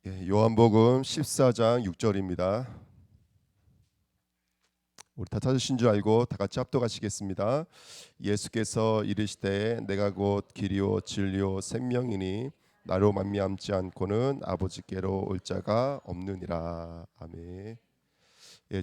요한복음 14장 6절입니다. 우리 다 찾으신 줄 알고 다 같이 합독하시겠습니다. 예수께서 이르시되 내가 곧 길이요 진리요 생명이니 나로 말미암지 않고는 아버지께로 올 자가 없느니라. 아멘.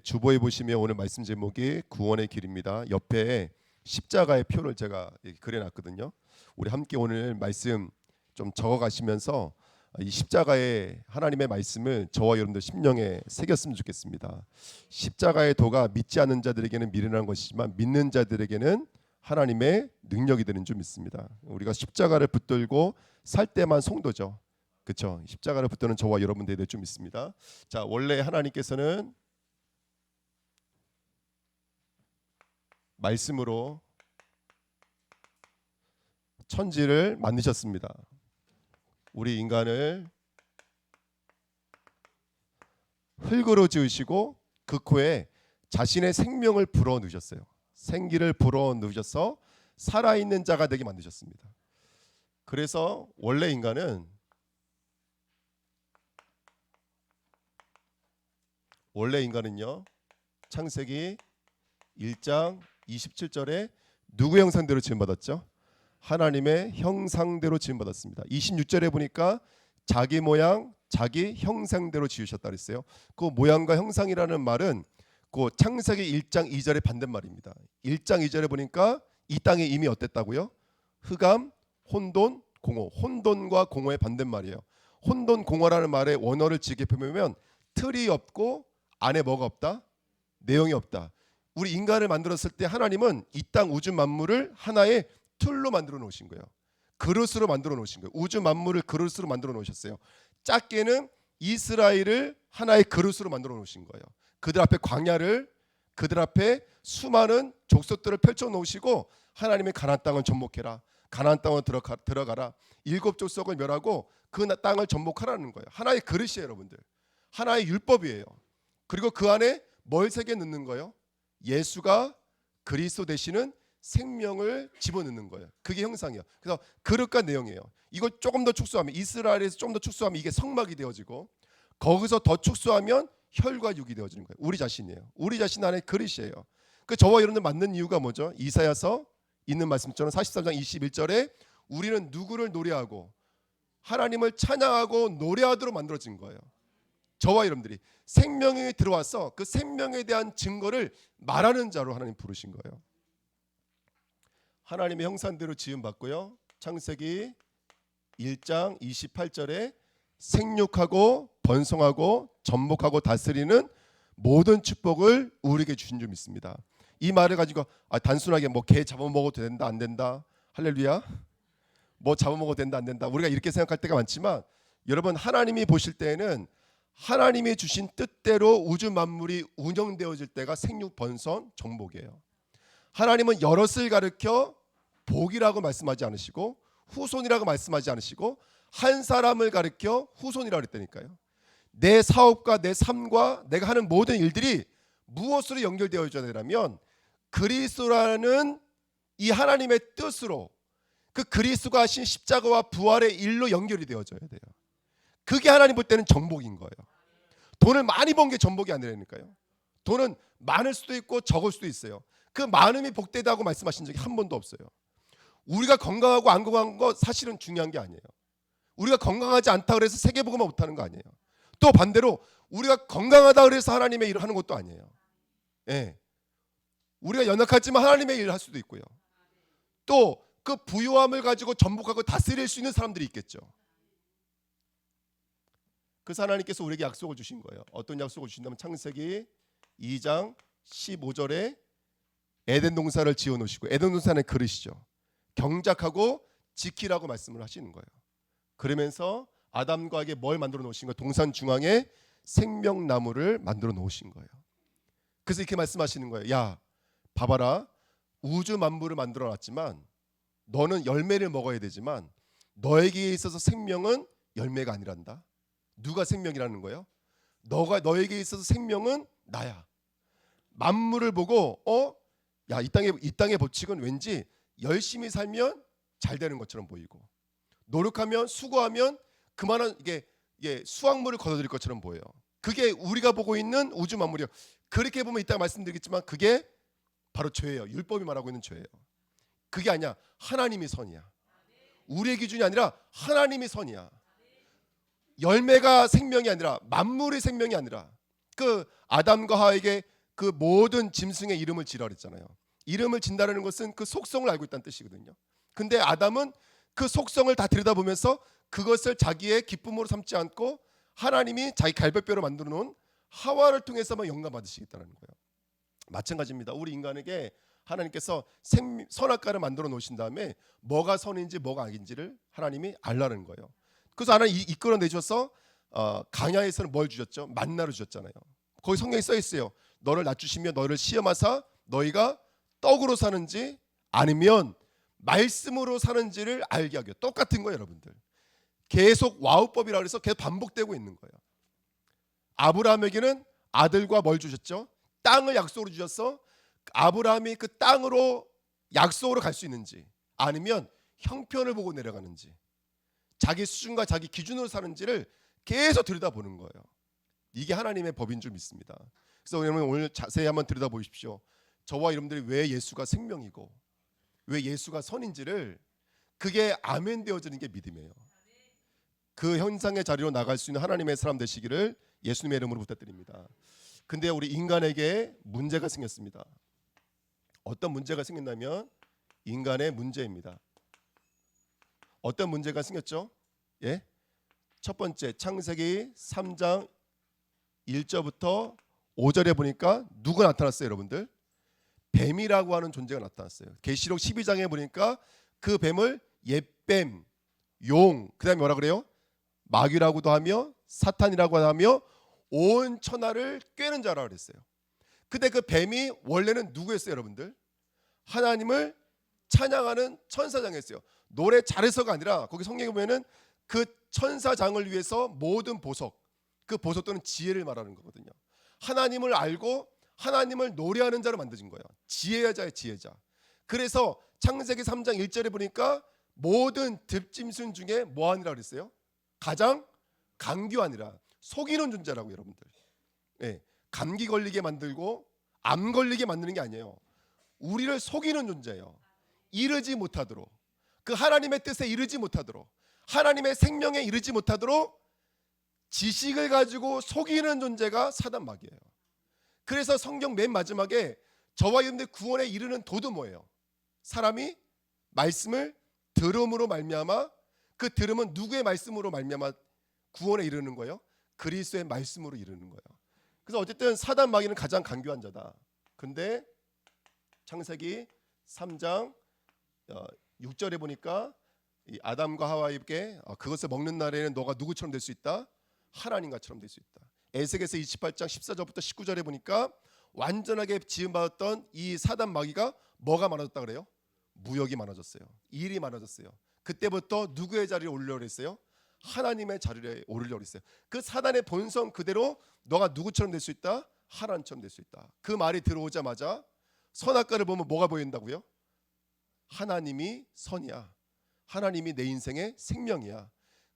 주보에 보시면 오늘 말씀 제목이 구원의 길입니다. 옆에 십자가의 표를 제가 그려놨거든요. 우리 함께 오늘 말씀 좀 적어가시면서 이 십자가의 하나님의 말씀을 저와 여러분들 심령에 새겼으면 좋겠습니다. 십자가의 도가 믿지 않는 자들에게는 미련한 것이지만 믿는 자들에게는 하나님의 능력이 되는 줄 믿습니다. 우리가 십자가를 붙들고 살 때만 성도죠. 그렇죠? 십자가를 붙드는 저와 여러분들이 될 줄 믿습니다. 자, 원래 하나님께서는 말씀으로 천지를 만드셨습니다. 우리 인간을 흙으로 지으시고 그 코에 자신의 생명을 불어 넣으셨어요. 생기를 불어 넣으셔서 살아있는 자가 되게 만드셨습니다. 그래서 원래 인간은요 창세기 1장 27절에 누구 형상대로 지음받았죠? 하나님의 형상대로 지음받았습니다. 26절에 보니까 자기 모양 자기 형상대로 지으셨다 그랬어요. 그 모양과 형상이라는 말은 그 창세기 1장 2절의 반대말입니다. 1장 2절에 보니까 이 땅이 이미 어땠다고요? 흑암, 혼돈, 공허. 혼돈과 공허의 반대말이에요. 혼돈, 공허라는 말의 원어를 직역해보면 틀이 없고 안에 뭐가 없다? 내용이 없다. 우리 인간을 만들었을 때 하나님은 이 땅 우주 만물을 하나의 틀로 만들어 놓으신 거예요. 그릇으로 만들어 놓으신 거예요. 우주 만물을 그릇으로 만들어 놓으셨어요. 작게는 이스라엘을 하나의 그릇으로 만들어 놓으신 거예요. 그들 앞에 광야를, 그들 앞에 수많은 족속들을 펼쳐 놓으시고 하나님의 가나안 땅을 전복해라. 가나안 땅으로 들어가라. 7 족속을 멸하고 그 땅을 전복하라는 거예요. 하나의 그릇이에요, 여러분들. 하나의 율법이에요. 그리고 그 안에 뭘 새겨 넣는 거예요? 예수가 그리스도 되시는 생명을 집어넣는 거예요. 그게 형상이에요. 그래서 그릇과 내용이에요. 이걸 조금 더 축소하면 이스라엘에서 좀 더 축소하면 이게 성막이 되어지고 거기서 더 축소하면 혈과 육이 되어지는 거예요. 우리 자신이에요. 우리 자신 안에 그릇이에요. 그 저와 여러분들 맞는 이유가 뭐죠? 이사야서 있는 말씀처럼 43장 21절에 우리는 누구를 노래하고 하나님을 찬양하고 노래하도록 만들어진 거예요. 저와 여러분들이 생명이 들어와서 그 생명에 대한 증거를 말하는 자로 하나님 부르신 거예요. 하나님의 형상대로 지음받고요. 창세기 1장 28절에 생육하고 번성하고 전복하고 다스리는 모든 축복을 우리에게 주신 줄 믿습니다. 이 말을 가지고 단순하게 뭐 개 잡아먹어도 된다 안 된다 할렐루야 뭐 잡아먹어도 된다 안 된다 우리가 이렇게 생각할 때가 많지만 여러분 하나님이 보실 때에는 하나님이 주신 뜻대로 우주 만물이 운영되어질 때가 생육 번성 정복이에요. 하나님은 여럿을 가르쳐 복이라고 말씀하지 않으시고 후손이라고 말씀하지 않으시고 한 사람을 가르쳐 후손이라고 그랬다니까요. 내 사업과 내 삶과 내가 하는 모든 일들이 무엇으로 연결되어져야 되냐면 그리스도라는 이 하나님의 뜻으로 그 그리스도가 하신 십자가와 부활의 일로 연결이 되어져야 돼요. 그게 하나님 볼 때는 정복인 거예요. 돈을 많이 번 게 정복이 아니라니까요. 돈은 많을 수도 있고 적을 수도 있어요. 그 많음이 복되다고 말씀하신 적이 한 번도 없어요. 우리가 건강하고 안 건강한 거 사실은 중요한 게 아니에요. 우리가 건강하지 않다 그래서 세계복음만 못하는 거 아니에요. 또 반대로 우리가 건강하다 그래서 하나님의 일을 하는 것도 아니에요. 예. 우리가 연약하지만 하나님의 일을 할 수도 있고요. 또 그 부유함을 가지고 전복하고 다스릴 수 있는 사람들이 있겠죠. 그래서 하나님께서 우리에게 약속을 주신 거예요. 어떤 약속을 주신다면 창세기 2장 15절에 에덴 동산을 지어 놓으시고 에덴 동산의 그릇이죠. 경작하고 지키라고 말씀을 하시는 거예요. 그러면서 아담과 에게 뭘 만들어 놓으신 거예요? 동산 중앙에 생명나무를 만들어 놓으신 거예요. 그래서 이렇게 말씀하시는 거예요. 야, 봐봐라. 우주 만물을 만들어 놨지만 너는 열매를 먹어야 되지만 너에게 있어서 생명은 열매가 아니란다. 누가 생명이라는 거예요? 너에게 있어서 생명은 나야. 만물을 보고 야, 이 땅의 법칙은 왠지 열심히 살면 잘 되는 것처럼 보이고 노력하면 수고하면 그만한 이게 수확물을 거둬들일 것처럼 보여요. 그게 우리가 보고 있는 우주 만물이요. 그렇게 보면 이따가 말씀드리겠지만 그게 바로 죄예요. 율법이 말하고 있는 죄예요. 그게 아니야. 하나님이 선이야. 우리의 기준이 아니라 하나님이 선이야. 열매가 생명이 아니라 만물의 생명이 아니라 그 아담과 하와에게 그 모든 짐승의 이름을 지라 그랬잖아요. 이름을 진다는 것은 그 속성을 알고 있다는 뜻이거든요. 근데 아담은 그 속성을 다 들여다보면서 그것을 자기의 기쁨으로 삼지 않고 하나님이 자기 갈비뼈로 만들어 놓은 하와를 통해서만 영감 받으시겠다는 거예요. 마찬가지입니다. 우리 인간에게 하나님께서 선악과를 만들어 놓으신 다음에 뭐가 선인지 뭐가 악인지를 하나님이 알라는 거예요. 그래서 하나님 이끌어 내셔서 강야에서는 뭘 주셨죠? 만나를 주셨잖아요. 거기 성경에 써 있어요. 너를 낮추시며 너를 시험하사 너희가 떡으로 사는지 아니면 말씀으로 사는지를 알게 하게. 똑같은 거예요, 여러분들. 계속 와우법이라 그래서 계속 반복되고 있는 거예요. 아브라함에게는 아들과 뭘 주셨죠? 땅을 약속으로 주셔서 아브라함이 그 땅으로 약속으로 갈 수 있는지 아니면 형편을 보고 내려가는지 자기 수준과 자기 기준으로 사는지를 계속 들여다보는 거예요. 이게 하나님의 법인 줄 믿습니다. 그래서 여러분 오늘 자세히 한번 들여다보십시오. 저와 여러분들이 왜 예수가 생명이고 왜 예수가 선인지를 그게 아멘 되어지는 게 믿음이에요. 그 현상의 자리로 나갈 수 있는 하나님의 사람 되시기를 예수님의 이름으로 부탁드립니다. 근데 우리 인간에게 문제가 생겼습니다. 어떤 문제가 생겼냐면 인간의 문제입니다. 어떤 문제가 생겼죠? 예? 첫 번째 창세기 3장 1절부터 5절에 보니까 누가 나타났어요, 여러분들? 뱀이라고 하는 존재가 나타났어요. 계시록 12장에 보니까 그 뱀을 옛뱀, 용, 그다음에 뭐라 그래요? 마귀라고도 하며 사탄이라고 하며 온 천하를 꿰는 자라 그랬어요. 근데 그 뱀이 원래는 누구였어요, 여러분들? 하나님을 찬양하는 천사장이었어요. 노래 잘해서가 아니라 거기 성경에 보면은 그 천사장을 위해서 모든 보석, 그 보석들은 지혜를 말하는 거거든요. 하나님을 알고 하나님을 노래하는 자로 만드신 거예요. 지혜자의 지혜자. 그래서 창세기 3장 1절에 보니까 모든 듭짐승 중에 뭐하니라 그랬어요? 가장 강교하니라. 속이는 존재라고 여러분들. 네, 감기 걸리게 만들고 암 걸리게 만드는 게 아니에요. 우리를 속이는 존재예요. 이르지 못하도록 그 하나님의 뜻에 이르지 못하도록 하나님의 생명에 이르지 못하도록 지식을 가지고 속이는 존재가 사단 마귀예요. 그래서 성경 맨 마지막에 저와 여러분들 구원에 이르는 도도 뭐예요? 사람이 말씀을 들음으로 말미암아 그 들음은 누구의 말씀으로 말미암아 구원에 이르는 거예요? 그리스도의 말씀으로 이르는 거예요. 그래서 어쨌든 사단 마귀는 가장 강교한 자다. 근데 창세기 3장 6절에 보니까 이 아담과 하와에게 그것을 먹는 날에는 너가 누구처럼 될 수 있다? 하나님과처럼 될 수 있다. 에스겔서 28장 14절부터 19절에 보니까 완전하게 지음받았던 이 사단 마귀가 뭐가 많아졌다 그래요? 무역이 많아졌어요. 일이 많아졌어요. 그때부터 누구의 자리에 오르려고 그랬어요? 하나님의 자리에 오르려고 그랬어요. 그 사단의 본성 그대로 너가 누구처럼 될 수 있다? 하나님처럼 될 수 있다. 그 말이 들어오자마자 선악과를 보면 뭐가 보인다고요? 하나님이 선이야. 하나님이 내 인생의 생명이야.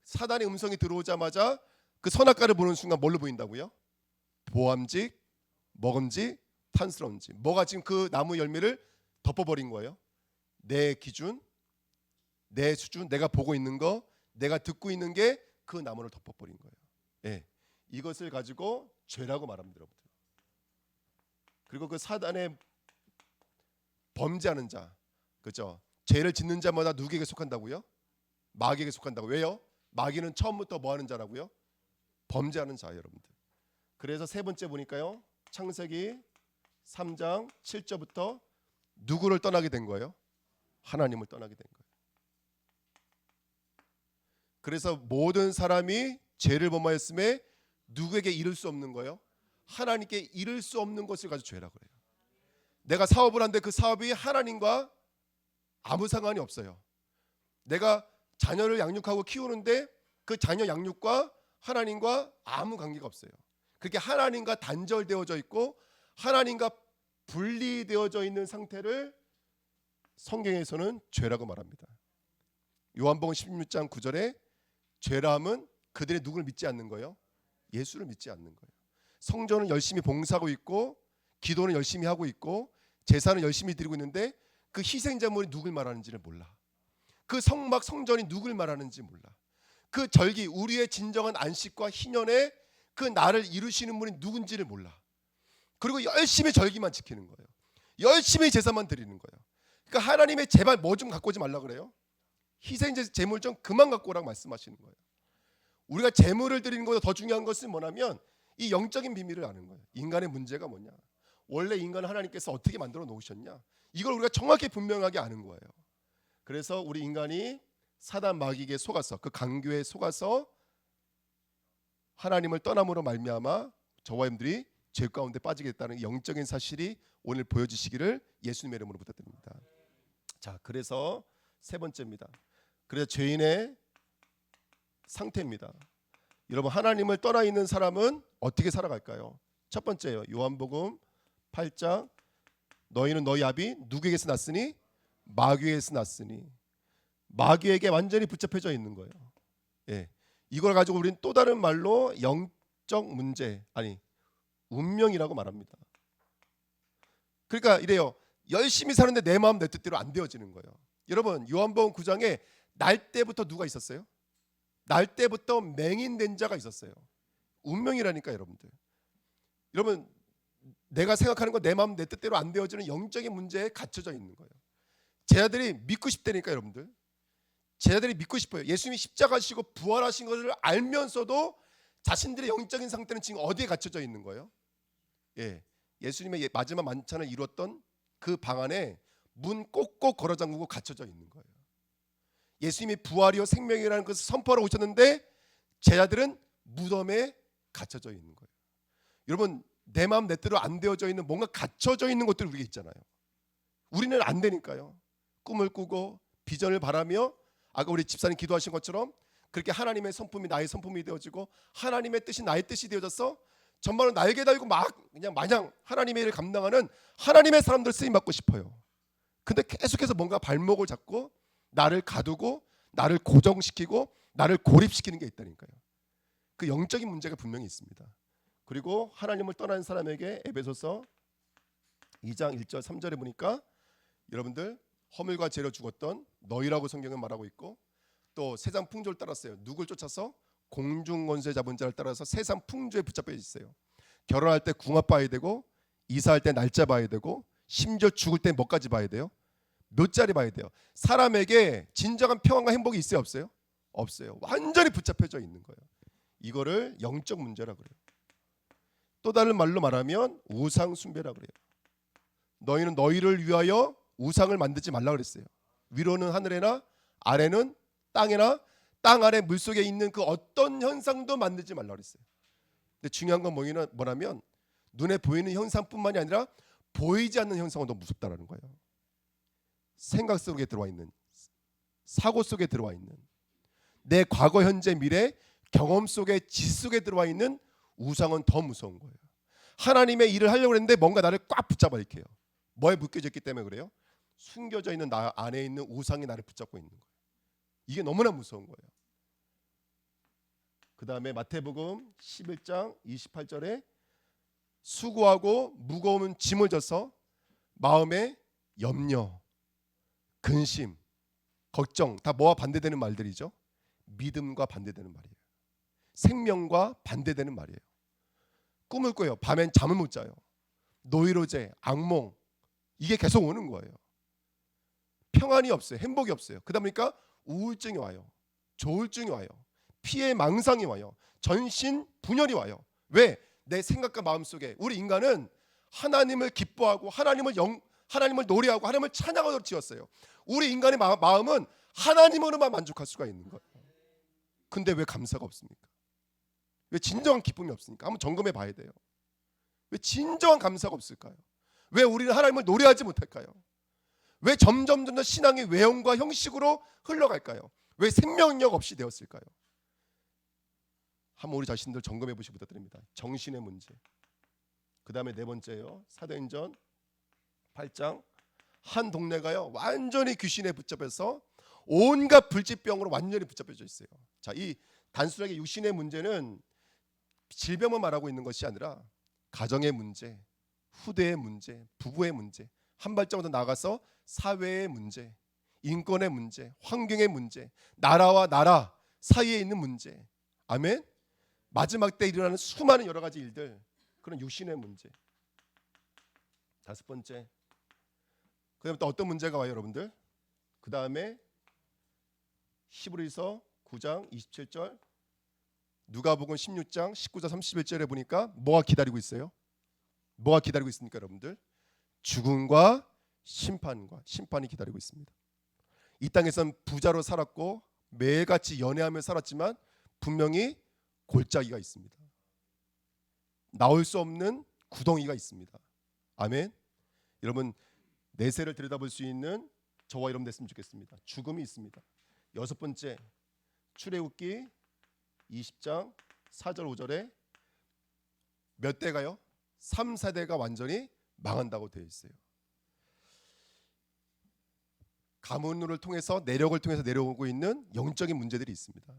사단의 음성이 들어오자마자 그 선악과를 보는 순간 뭘로 보인다고요? 보암직, 먹음직, 탐스러운지. 뭐가 지금 그 나무 열매를 덮어버린 거예요? 내 기준, 내 수준, 내가 보고 있는 거, 내가 듣고 있는 게 그 나무를 덮어버린 거예요. 예, 이것을 가지고 죄라고 말합니다, 여러분들. 그리고 그 사단의 범죄하는 자, 그렇죠? 죄를 짓는 자마다 누구에게 속한다고요? 마귀에게 속한다고. 왜요? 마귀는 처음부터 뭐 하는 자라고요? 범죄하는 자예요, 여러분들. 그래서 세 번째 보니까요. 창세기 3장 7절부터 누구를 떠나게 된 거예요? 하나님을 떠나게 된 거예요. 그래서 모든 사람이 죄를 범하였음에 누구에게 이를 수 없는 거예요? 하나님께 이를 수 없는 것을 가지고 죄라고 그래요. 내가 사업을 하는데 그 사업이 하나님과 아무 상관이 없어요. 내가 자녀를 양육하고 키우는데 그 자녀 양육과 하나님과 아무 관계가 없어요. 그렇게 하나님과 단절되어져 있고 하나님과 분리되어져 있는 상태를 성경에서는 죄라고 말합니다. 요한복음 16장 9절에 죄라함은 그들이 누구를 믿지 않는 거예요? 예수를 믿지 않는 거예요. 성전은 열심히 봉사하고 있고 기도는 열심히 하고 있고 제사는 열심히 드리고 있는데 그 희생제물이 누굴 말하는지를 몰라. 그 성막 성전이 누굴 말하는지 몰라. 그 절기 우리의 진정한 안식과 희년의 그 나를 이루시는 분이 누군지를 몰라. 그리고 열심히 절기만 지키는 거예요. 열심히 제사만 드리는 거예요. 그러니까 하나님의 제발 뭐 좀 갖고 오지 말라 그래요. 희생제 제물 좀 그만 갖고 오라고 말씀하시는 거예요. 우리가 제물을 드리는 것보다 더 중요한 것은 뭐냐면 이 영적인 비밀을 아는 거예요. 인간의 문제가 뭐냐, 원래 인간을 하나님께서 어떻게 만들어 놓으셨냐, 이걸 우리가 정확히 분명하게 아는 거예요. 그래서 우리 인간이 사단 마귀에게 속아서 그 강교에 속아서 하나님을 떠남으로 말미암아 저와 여러분들이 죄 가운데 빠지게 됐다는 영적인 사실이 오늘 보여지시기를 예수님의 이름으로 부탁드립니다. 자, 그래서 세 번째입니다. 그래서 죄인의 상태입니다. 여러분, 하나님을 떠나 있는 사람은 어떻게 살아갈까요? 첫 번째요, 요한복음 8장 너희는 너희 아비 누구에게서 났으니 마귀에게서 났으니, 마귀에게 완전히 붙잡혀져 있는 거예요. 예, 이걸 가지고 우리는 또 다른 말로 영적 문제, 아니 운명이라고 말합니다. 그러니까 이래요. 열심히 사는데 내 마음 내 뜻대로 안 되어지는 거예요. 여러분, 요한복음 9장에 날 때부터 누가 있었어요? 날 때부터 맹인된 자가 있었어요. 운명이라니까 여러분들. 여러분, 내가 생각하는 거 내 마음 내 뜻대로 안 되어지는 영적인 문제에 갇혀져 있는 거예요. 제자들이 믿고 싶다니까 여러분들. 제자들이 믿고 싶어요. 예수님이 십자가시고 부활하신 것을 알면서도 자신들의 영적인 상태는 지금 어디에 갇혀져 있는 거예요? 예, 예수님의 마지막 만찬을 이뤘던 그 방 안에 문 꼭꼭 걸어 잠그고 갇혀져 있는 거예요. 예수님이 부활이요 생명이라는 것을 선포하러 오셨는데 제자들은 무덤에 갇혀져 있는 거예요. 여러분, 내 마음 내 뜻대로 안 되어져 있는 뭔가 갇혀져 있는 것들이 우리가 있잖아요. 우리는 안 되니까요. 꿈을 꾸고 비전을 바라며 아까 우리 집사님 기도하신 것처럼 그렇게 하나님의 성품이 나의 성품이 되어지고 하나님의 뜻이 나의 뜻이 되어져서 정말로 날개 달고 막 그냥 마냥 하나님의 일을 감당하는 하나님의 사람들 쓰임 받고 싶어요. 근데 계속해서 뭔가 발목을 잡고 나를 가두고 나를 고정시키고 나를 고립시키는 게 있다니까요. 그 영적인 문제가 분명히 있습니다. 그리고 하나님을 떠난 사람에게 에베소서 2장 1절 3절에 보니까 여러분들 허물과 죄로 죽었던 너희라고 성경은 말하고 있고, 또 세상 풍조를 따랐어요. 누굴 쫓아서? 공중 권세 잡은 자를 따라서 세상 풍조에 붙잡혀 있어요. 결혼할 때 궁합 봐야 되고, 이사할 때 날짜 봐야 되고, 심지어 죽을 때 뭐까지 봐야 돼요? 몇 자리 봐야 돼요. 사람에게 진정한 평안과 행복이 있어요, 없어요? 없어요. 완전히 붙잡혀져 있는 거예요. 이거를 영적 문제라고 그래요. 또 다른 말로 말하면 우상 숭배라고 그래요. 너희는 너희를 위하여 우상을 만들지 말라 그랬어요. 위로는 하늘에나 아래는 땅에나 땅 아래 물속에 있는 그 어떤 현상도 만들지 말라 그랬어요. 근데 중요한 건 뭐냐면 눈에 보이는 현상뿐만이 아니라 보이지 않는 현상은 더 무섭다라는 거예요. 생각 속에 들어와 있는, 사고 속에 들어와 있는, 내 과거 현재 미래 경험 속에 지 속에 들어와 있는 우상은 더 무서운 거예요. 하나님의 일을 하려고 했는데 뭔가 나를 꽉 붙잡아 이렇게요. 뭐에 묶여져 있기 때문에 그래요? 숨겨져 있는 나 안에 있는 우상이 나를 붙잡고 있는 거예요. 이게 너무나 무서운 거예요. 그 다음에 마태복음 11장 28절에 수고하고 무거운 짐을 져서 마음에 염려, 근심, 걱정 다 뭐와 반대되는 말들이죠? 믿음과 반대되는 말이에요. 생명과 반대되는 말이에요. 꿈을 꿔요. 밤엔 잠을 못 자요. 노이로제, 악몽 이게 계속 오는 거예요. 평안이 없어요. 행복이 없어요. 그러다 보니까 우울증이 와요. 조울증이 와요. 피해 망상이 와요. 전신 분열이 와요. 왜? 내 생각과 마음 속에 우리 인간은 하나님을 기뻐하고 하나님을 노래하고 하나님을 찬양하도록 지었어요. 우리 인간의 마음은 하나님으로만 만족할 수가 있는 거예요. 근데 왜 감사가 없습니까? 왜 진정한 기쁨이 없습니까? 한번 점검해 봐야 돼요. 왜 진정한 감사가 없을까요? 왜 우리는 하나님을 노래하지 못할까요? 왜 점점 신앙의 외형과 형식으로 흘러갈까요? 왜 생명력 없이 되었을까요? 한번 우리 자신들 점검해 보시기 부탁드립니다. 정신의 문제. 그 다음에 네 번째요. 사도행전 8장 한 동네가요 완전히 귀신에 붙잡혀서 온갖 불치병으로 완전히 붙잡혀져 있어요. 자, 이 단순하게 육신의 문제는 질병만 말하고 있는 것이 아니라 가정의 문제, 후대의 문제, 부부의 문제, 한 발자국 더 나아가서 사회의 문제, 인권의 문제, 환경의 문제, 나라와 나라 사이에 있는 문제. 아멘. 마지막 때 일어나는 수많은 여러 가지 일들, 그런 육신의 문제. 다섯 번째, 그다음에 또 어떤 문제가 와요, 여러분들? 그 다음에 히브리서 9장 27절, 누가복음 16장 19절 31절에 보니까 뭐가 기다리고 있어요? 뭐가 기다리고 있습니까, 여러분들? 죽음과 심판이 기다리고 있습니다. 이 땅에선 부자로 살았고 매일같이 연애하며 살았지만 분명히 골짜기가 있습니다. 나올 수 없는 구덩이가 있습니다. 아멘. 여러분, 내세를 들여다볼 수 있는 저와 여러분 됐으면 좋겠습니다. 죽음이 있습니다. 여섯 번째, 출애굽기 20장 4절 5절에 몇 대가요? 3, 4대가 완전히 망한다고 되어 있어요. 가문을 통해서 내력을 통해서 내려오고 있는 영적인 문제들이 있습니다.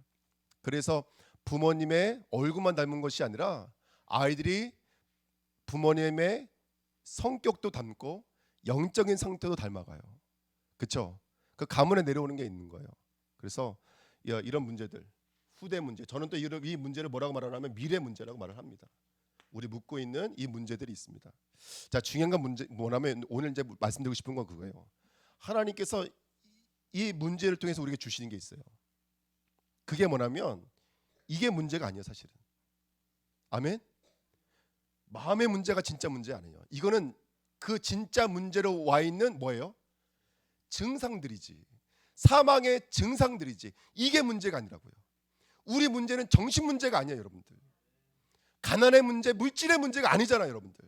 그래서 부모님의 얼굴만 닮은 것이 아니라 아이들이 부모님의 성격도 닮고 영적인 상태도 닮아가요. 그렇죠? 그 가문에 내려오는 게 있는 거예요. 그래서 이런 문제들, 후대 문제, 저는 또 이 문제를 뭐라고 말하냐면 미래 문제라고 말을 합니다. 우리 묻고 있는 이 문제들이 있습니다. 자, 중요한 건 뭐냐면 오늘 이제 말씀드리고 싶은 건 그거예요. 하나님께서 이 문제를 통해서 우리에게 주시는 게 있어요. 그게 뭐냐면 이게 문제가 아니에요, 사실은. 아멘. 마음의 문제가 진짜 문제 아니에요. 이거는 그 진짜 문제로 와 있는 뭐예요? 증상들이지. 사망의 증상들이지. 이게 문제가 아니라고요. 우리 문제는 정신 문제가 아니에요, 여러분들. 가난의 문제, 물질의 문제가 아니잖아요, 여러분들.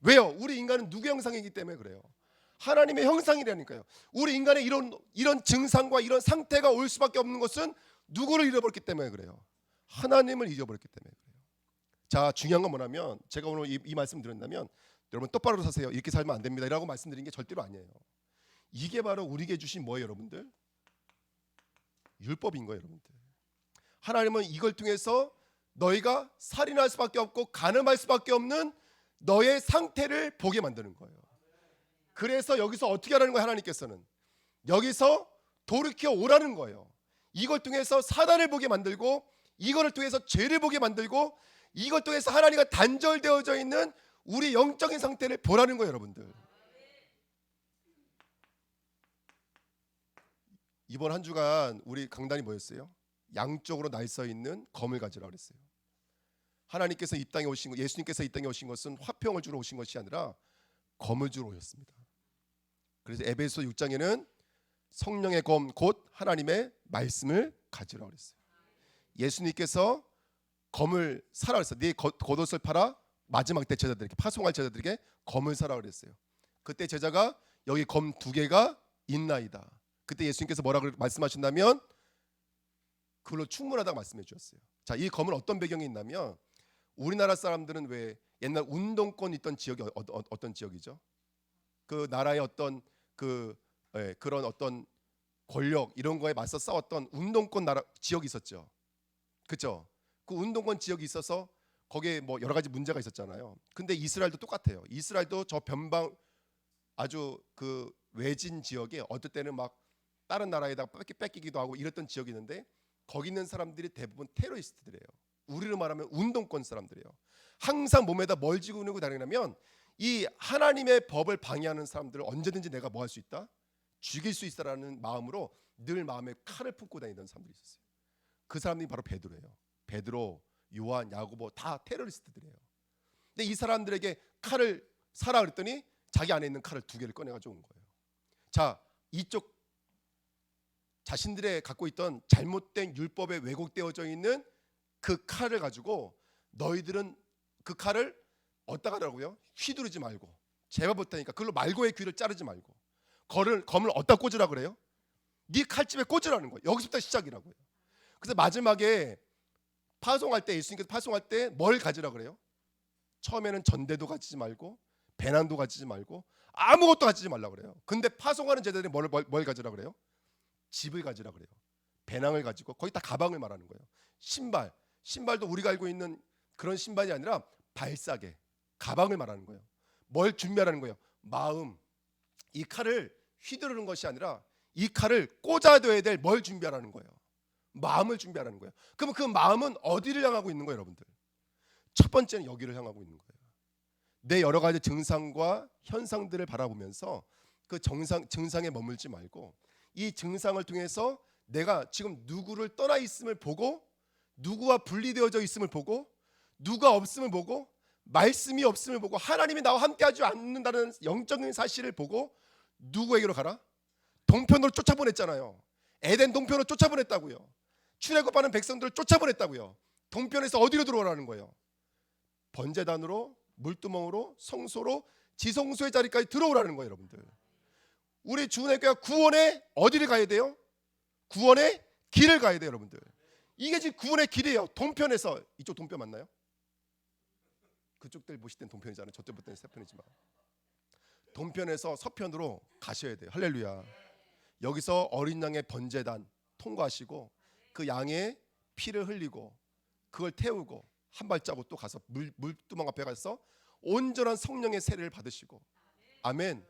왜요? 우리 인간은 누구의 형상이기 때문에 그래요. 하나님의 형상이라니까요. 우리 인간의 이런 증상과 이런 상태가 올 수밖에 없는 것은 누구를 잃어버렸기 때문에 그래요. 하나님을 잊어버렸기 때문에 그래요. 자, 중요한 건 뭐냐면 제가 오늘 이 말씀 드린다면 여러분 똑바로 사세요. 이렇게 살면 안 됩니다. 라고 말씀드린 게 절대로 아니에요. 이게 바로 우리에게 주신 뭐예요, 여러분들? 율법인 거예요, 여러분들. 하나님은 이걸 통해서 너희가 살인할 수밖에 없고 간음할 수밖에 없는 너의 상태를 보게 만드는 거예요. 그래서 여기서 어떻게 하라는 거예요, 하나님께서는? 여기서 돌이켜 오라는 거예요. 이걸 통해서 사단을 보게 만들고 이거를 통해서 죄를 보게 만들고 이걸 통해서 하나님과 단절되어져 있는 우리 영적인 상태를 보라는 거예요, 여러분들. 이번 한 주간 우리 강단이 뭐였어요? 양쪽으로 날서 있는 검을 가지라 그랬어요. 하나님께서 이 땅에 오신 것, 예수님께서 이 땅에 오신 것은 화평을 주러 오신 것이 아니라 검을 주러 오셨습니다. 그래서 에베소 6장에는 성령의 검 곧 하나님의 말씀을 가지라 그랬어요. 예수님께서 검을 사라 그랬어요. 네 겉옷을 팔아 마지막 때 제자들에게, 파송할 제자들에게 검을 사라 그랬어요. 그때 제자가 여기 검 2개가 있나이다. 그때 예수님께서 뭐라고 말씀하신다면 그걸로 충분하다고 말씀해 주셨어요. 자, 이 검은 어떤 배경이 있냐면 우리나라 사람들은 왜 옛날 운동권 있던 지역이 어떤 지역이죠? 그 나라의 어떤 그런 어떤 권력 이런 거에 맞서 싸웠던 운동권 나라 지역이 있었죠. 그렇죠? 그 운동권 지역이 있어서 거기에 뭐 여러 가지 문제가 있었잖아요. 근데 이스라엘도 똑같아요. 이스라엘도 저 변방 아주 그 외진 지역에 어떨 때는 막 다른 나라에다가 뺏기기도 하고 이랬던 지역이 있는데 거기 있는 사람들이 대부분 테러리스트들이에요. 우리로 말하면 운동권 사람들이에요. 항상 몸에다 뭘 지고 다니냐면 이 하나님의 법을 방해하는 사람들을 언제든지 내가 뭐 할 수 있다? 죽일 수 있다라는 마음으로 늘 마음에 칼을 품고 다니던 사람들이 있었어요. 그 사람들이 바로 베드로예요. 베드로, 요한, 야고보 다 테러리스트들이에요. 근데 이 사람들에게 칼을 사라 그랬더니 자기 안에 있는 칼을 2개를 꺼내가지고 온 거예요. 자, 이쪽 자신들의 갖고 있던 잘못된 율법에 왜곡되어져 있는 그 칼을 가지고 너희들은 그 칼을 어디다 가라고요? 휘두르지 말고 제발 못하니까 그걸로 말고의 귀를 자르지 말고 검을 어디다 꽂으라 그래요? 네 칼집에 꽂으라는 거예요. 여기서부터 시작이라고요. 그래서 마지막에 파송할 때 예수님께서 파송할 때 뭘 가지라 그래요? 처음에는 전대도 가지지 말고 배낭도 가지지 말고 아무것도 가지지 말라 그래요. 근데 파송하는 제자들이 뭘 가지라 그래요? 집을 가지라 그래요. 배낭을 가지고 거기다 가방을 말하는 거예요. 신발도 우리가 알고 있는 그런 신발이 아니라 발싸개, 가방을 말하는 거예요. 뭘 준비하라는 거예요? 마음. 이 칼을 휘두르는 것이 아니라 이 칼을 꽂아둬야 될 뭘 준비하라는 거예요. 마음을 준비하라는 거예요. 그럼 그 마음은 어디를 향하고 있는 거예요, 여러분들? 첫 번째는 여기를 향하고 있는 거예요. 내 여러 가지 증상과 현상들을 바라보면서 그 증상에 머물지 말고 이 증상을 통해서 내가 지금 누구를 떠나 있음을 보고, 누구와 분리되어져 있음을 보고, 누가 없음을 보고, 말씀이 없음을 보고, 하나님이 나와 함께하지 않는다는 영적인 사실을 보고 누구에게로 가라? 동편으로 쫓아보냈잖아요. 에덴 동편으로 쫓아보냈다고요. 출애굽하는 백성들을 쫓아보냈다고요. 동편에서 어디로 들어오라는 거예요? 번제단으로, 물두멍으로, 성소로, 지성소의 자리까지 들어오라는 거예요, 여러분들. 우리 주은혜교회가 구원의 어디를 가야 돼요? 구원의 길을 가야 돼요, 여러분들. 이게 지금 구원의 길이에요. 동편에서, 이쪽 동편 맞나요? 그쪽들 보실 땐 동편이잖아요. 저쪽 볼 때는 서편이지만 동편에서 서편으로 가셔야 돼요. 할렐루야. 여기서 어린 양의 번제단 통과하시고 그 양의 피를 흘리고 그걸 태우고 한 발자국 또 가서 물두멍 앞에 가서 온전한 성령의 세례를 받으시고, 아멘.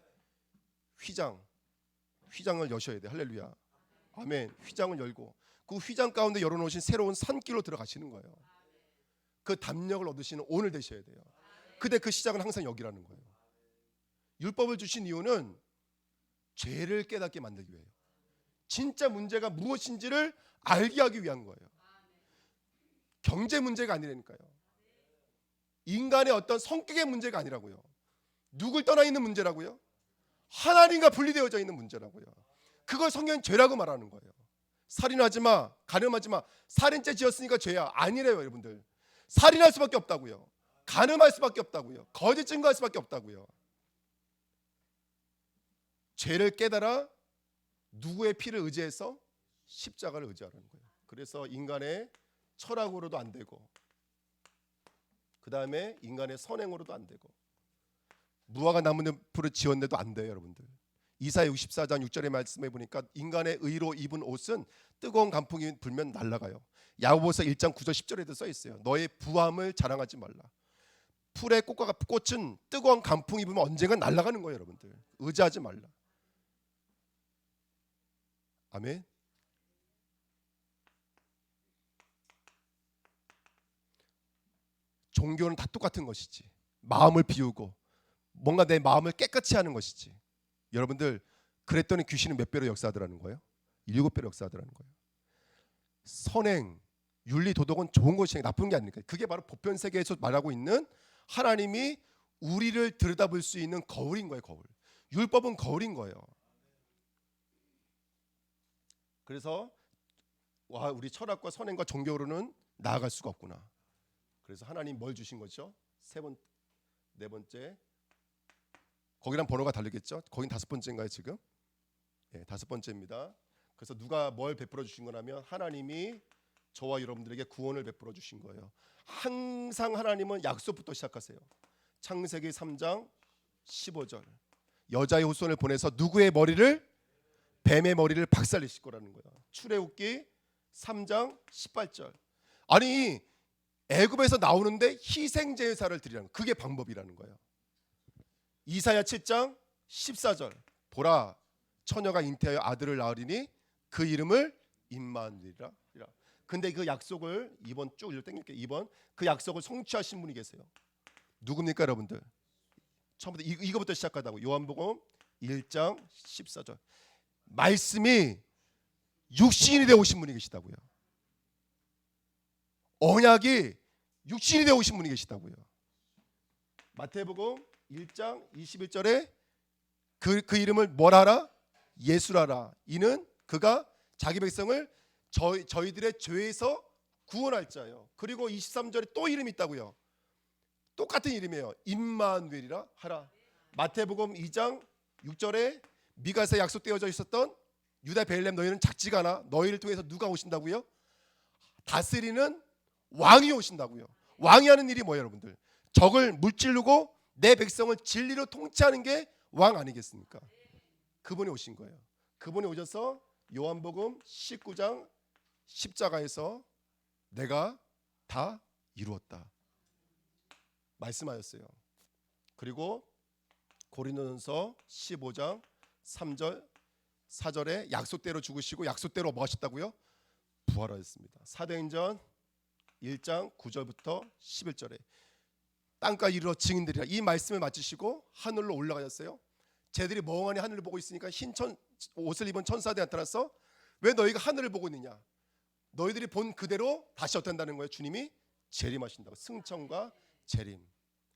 휘장을 여셔야 돼요. 할렐루야. 아멘. 휘장을 열고 그 휘장 가운데 열어놓으신 새로운 산길로 들어가시는 거예요. 그 담력을 얻으시는 오늘 되셔야 돼요. 근데 그 시작은 항상 여기라는 거예요. 율법을 주신 이유는 죄를 깨닫게 만들기 위해요. 진짜 문제가 무엇인지를 알게 하기 위한 거예요. 경제 문제가 아니라니까요. 인간의 어떤 성격의 문제가 아니라고요. 누굴 떠나 있는 문제라고요. 하나님과 분리되어져 있는 문제라고요. 그걸 성경은 죄라고 말하는 거예요. 살인하지 마, 간음하지 마. 살인죄 지었으니까 죄야. 아니래요, 여러분들. 살인할 수밖에 없다고요. 간음할 수밖에 없다고요. 거짓 증거할 수밖에 없다고요. 죄를 깨달아 누구의 피를 의지해서 십자가를 의지하라는 거예요. 그래서 인간의 철학으로도 안 되고, 그 다음에 인간의 선행으로도 안 되고, 무화과 나무잎으로 지었는데도 안 돼요, 여러분들. 이사야 64장 6절의 말씀해 보니까 인간의 의로 입은 옷은 뜨거운 간풍이 불면 날아가요. 야고보서 1장 9절 10절에도 써 있어요. 너의 부함을 자랑하지 말라. 풀의 꽃은 뜨거운 간풍이 불면 언젠가 날아가는 거예요, 여러분들. 의지하지 말라. 아멘. 종교는 다 똑같은 것이지. 마음을 비우고 뭔가 내 마음을 깨끗이 하는 것이지. 여러분들, 그랬더니 귀신은 몇 배로 역사하더라는 거예요? 7배로 역사하더라는 거예요. 선행, 윤리, 도덕은 좋은 것이 나쁜 게 아니니까. 그게 바로 보편 세계에서 말하고 있는 하나님이 우리를 들여다볼 수 있는 거울인 거예요, 거울. 율법은 거울인 거예요. 그래서 와, 우리 철학과 선행과 종교로는 나아갈 수가 없구나. 그래서 하나님 뭘 주신 거죠? 네 번째. 거기랑 번호가 다르겠죠? 거긴 5번째인가요 지금? 네, 5번째입니다. 그래서 누가 뭘 베풀어 주신 거냐면 하나님이 저와 여러분들에게 구원을 베풀어 주신 거예요. 항상 하나님은 약속부터 시작하세요. 창세기 3장 15절. 여자의 후손을 보내서 누구의 머리를? 뱀의 머리를 박살내실 거라는 거예요. 출애굽기 3장 18절. 아니, 애굽에서 나오는데 희생 제사를 드리라는, 그게 방법이라는 거예요. 이사야 7장 14절. 보라, 처녀가 잉태하여 아들을 낳으리니 그 이름을 임마누엘이라. 근데 그 약속을 2번 쭉 일로 땡길게요. 2번. 그 약속을 성취하신 분이 계세요. 누굽니까, 여러분들? 처음부터 이거부터 시작하다고. 요한복음 1장 14절. 말씀이 육신이 되어 오신 분이 계시다고요. 언약이 육신이 되어 오신 분이 계시다고요. 마태복음 1장 21절에 그 이름을 뭐라라? 예수라라. 이는 그가 자기 백성을 저희들의 죄에서 구원할 자예요. 그리고 23절에 또 이름이 있다고요. 똑같은 이름이에요. 임마누엘이라 하라. 마태복음 2장 6절에 미가서 약속되어져 있었던 유다 베들레헴 너희는 작지가 않아. 너희를 통해서 누가 오신다고요? 다스리는 왕이 오신다고요. 왕이 하는 일이 뭐예요, 여러분들? 적을 물질르고 내 백성을 진리로 통치하는 게 왕 아니겠습니까? 그분이 오신 거예요. 그분이 오셔서 요한복음 19장 십자가에서 내가 다 이루었다 말씀하였어요. 그리고 고린도전서 15장 3절 4절에 약속대로 죽으시고 약속대로 뭐 하셨다고요? 부활하셨습니다. 사도행전 1장 9절부터 11절에 땅까지 이르러 증인들이라 이 말씀을 마치시고 하늘로 올라가셨어요. 쟤들이 멍하니 하늘을 보고 있으니까 흰 옷을 입은 천사들이 나타나서 왜 너희가 하늘을 보고 있느냐? 너희들이 본 그대로 다시 어떤다는 거예요? 주님이 재림하신다고. 승천과 재림.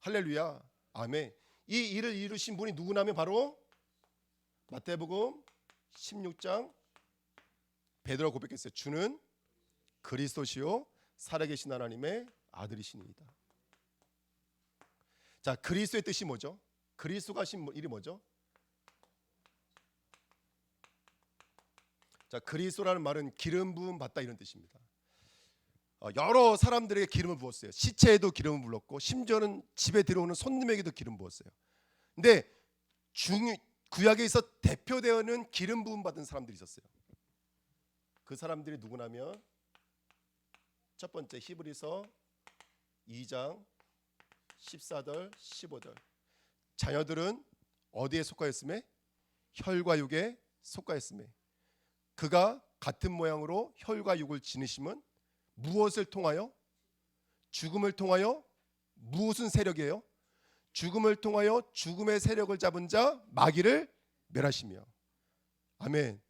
할렐루야. 아멘. 이 일을 이루신 분이 누구냐면 바로 마태복음 16장 베드로가 고백했어요. 주는 그리스도시요 살아계신 하나님의 아들이시니이다. 자, 그리스도의 뜻이 뭐죠? 그리스도가 하신 일이 뭐죠? 자, 그리스도라는 말은 기름 부음 받다 이런 뜻입니다. 여러 사람들에게 기름을 부었어요. 시체에도 기름을 불렀고 심지어는 집에 들어오는 손님에게도 기름 부었어요. 근데 구약에 있어 대표되어는 기름 부음 받은 사람들이 있었어요. 그 사람들이 누구냐면 첫 번째 히브리서 2장 14절 15절 자녀들은 어디에 속하였음에? 혈과 육에 속하였음에 그가 같은 모양으로 혈과 육을 지니심은 무엇을 통하여? 죽음을 통하여 무슨 세력이에요? 죽음을 통하여 죽음의 세력을 잡은 자 마귀를 멸하시며 아멘.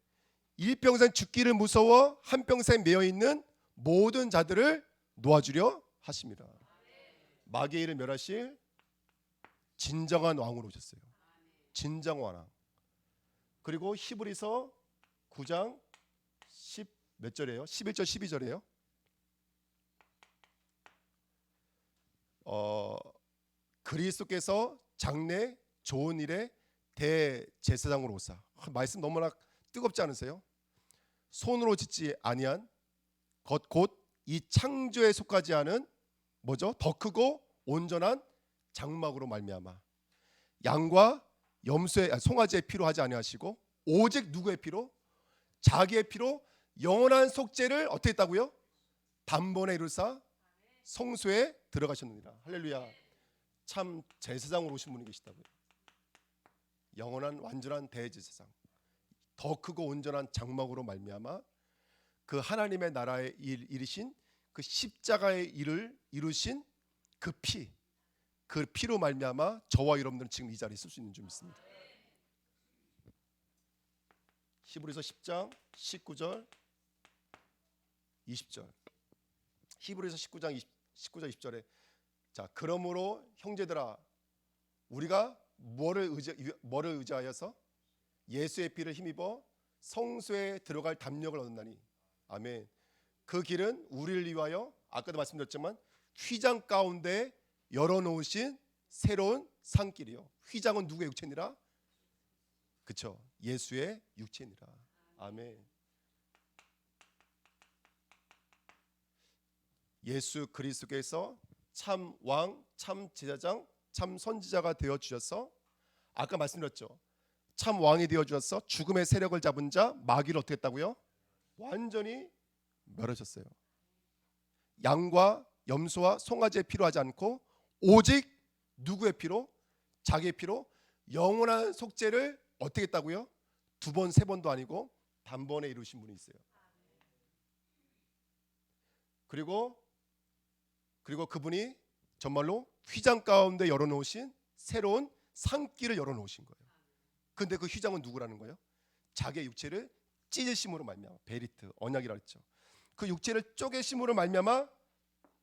일평생 죽기를 무서워 한평생 매여있는 모든 자들을 놓아주려 하십니다. 마귀의 일을 멸하실 진정한 왕으로 오셨어요. 진정한 왕. 그리고 히브리서 9장 10 몇 절이에요? 11절 12절이에요. 그리스도께서 장래 좋은 일에 대제사장으로 오사. 말씀 너무나 뜨겁지 않으세요? 손으로 짓지 아니한 것 곧 이 창조에 속하지 않은 뭐죠? 더 크고 온전한 장막으로 말미암아 양과 염소의 송아지의 피로 하지 아니하시고 오직 누구의 피로? 자기의 피로 영원한 속죄를 어떻게 했다고요? 단번에 이루사 성소에 들어가셨느니라. 할렐루야. 참 제사장으로 오신 분이 계시다고요. 영원한 완전한 대제사장, 더 크고 온전한 장막으로 말미암아 그 하나님의 나라의 일이신 그 십자가의 일을 이루신 그 피로 말미암아 저와 여러분들은 지금 이 자리에 있을 수 있는 줄 믿습니다. 히브리서 10장 19절 20절 히브리서 19장 20절에 자 그러므로 형제들아 우리가 뭐를 의지하여서 예수의 피를 힘입어 성소에 들어갈 담력을 얻는다니 아멘. 그 길은 우리를 위하여 아까도 말씀드렸지만 휘장 가운데 열어놓으신 새로운 산길이요. 휘장은 누구의 육체니라? 그렇죠. 예수의 육체니라. 아멘. 예수 그리스도께서 참 왕, 참 제사장, 참 선지자가 되어 주셔서 아까 말씀드렸죠. 참 왕이 되어 주셔서 죽음의 세력을 잡은 자 마귀를 어떻게 했다고요? 완전히 멸하셨어요. 양과 염소와 송아지의 피로 하지 않고 오직 누구의 피로? 자기의 피로 영원한 속죄를 어떻게 했다고요? 두 번, 세 번도 아니고 단번에 이루신 분이 있어요. 그리고 그분이 정말로 휘장 가운데 열어놓으신 새로운 산길을 열어놓으신 거예요. 근데 그 휘장은 누구라는 거예요? 자기의 육체를 찢으심으로 말미암아 베리트 언약이라 했죠. 그 육체를 쪼개심으로 말미암아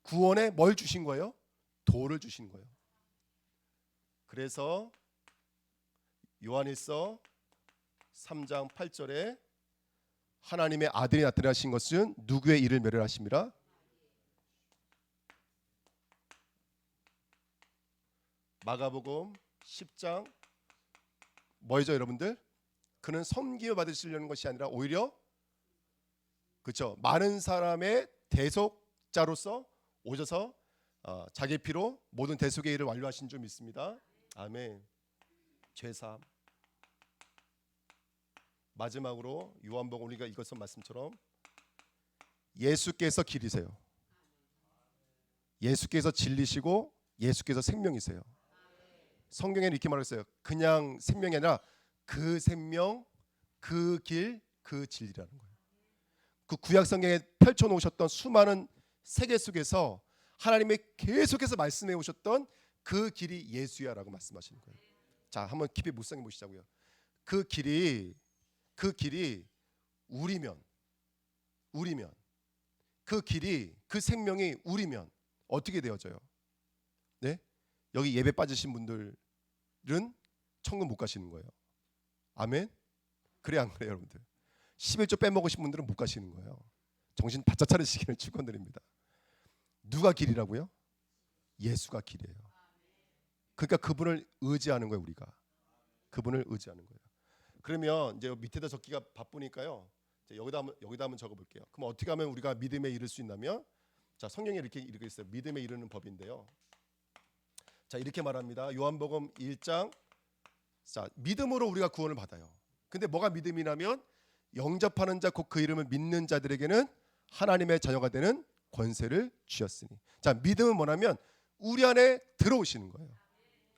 구원에 뭘 주신 거예요? 도를 주신 거예요. 그래서 요한일서 3장 8절에 하나님의 아들이 나타나신 것은 누구의 일을 멸하심이라? 마가복음 10장 뭐죠 여러분들? 그는 섬김을 받으시려는 것이 아니라 오히려 그렇죠. 많은 사람의 대속자로서 오셔서 자기 피로 모든 대속의 일을 완료하신 줄 믿습니다. 아멘. 죄사함. 마지막으로 요한복음 우리가 읽었던 말씀처럼 예수께서 길이세요. 예수께서 진리시고 예수께서 생명이세요. 성경에는 이렇게 말했어요. 그냥 생명이 아니라 그 생명, 그 길, 그 진리라는 거예요. 그 구약 성경에 펼쳐놓으셨던 수많은 세계 속에서 하나님이 계속해서 말씀해 오셨던 그 길이 예수야라고 말씀하시는 거예요. 자, 한번 깊이 묵상해 보시자고요. 그 길이 우리면 그 길이 그 생명이 우리면 어떻게 되어져요? 네? 여기 예배 빠지신 분들은 천국 못 가시는 거예요. 아멘? 그래 안 그래요, 여러분들? 11조 빼먹으신 분들은 못 가시는 거예요. 정신 바짝 차리시기를 축원드립니다. 누가 길이라고요? 예수가 길이에요. 그러니까 그분을 의지하는 거예요, 우리가. 그분을 의지하는 거예요. 그러면 이제 밑에다 적기가 바쁘니까요. 여기다 한번 적어볼게요. 그럼 어떻게 하면 우리가 믿음에 이를 수 있냐면, 자, 성경에 이렇게 있어요. 믿음에 이르는 법인데요. 자, 이렇게 말합니다. 요한복음 1장. 자, 믿음으로 우리가 구원을 받아요. 근데 뭐가 믿음이냐면 영접하는 자 곧 그 이름을 믿는 자들에게는 하나님의 자녀가 되는 권세를 주셨으니. 자, 믿음은 뭐냐면 우리 안에 들어오시는 거예요.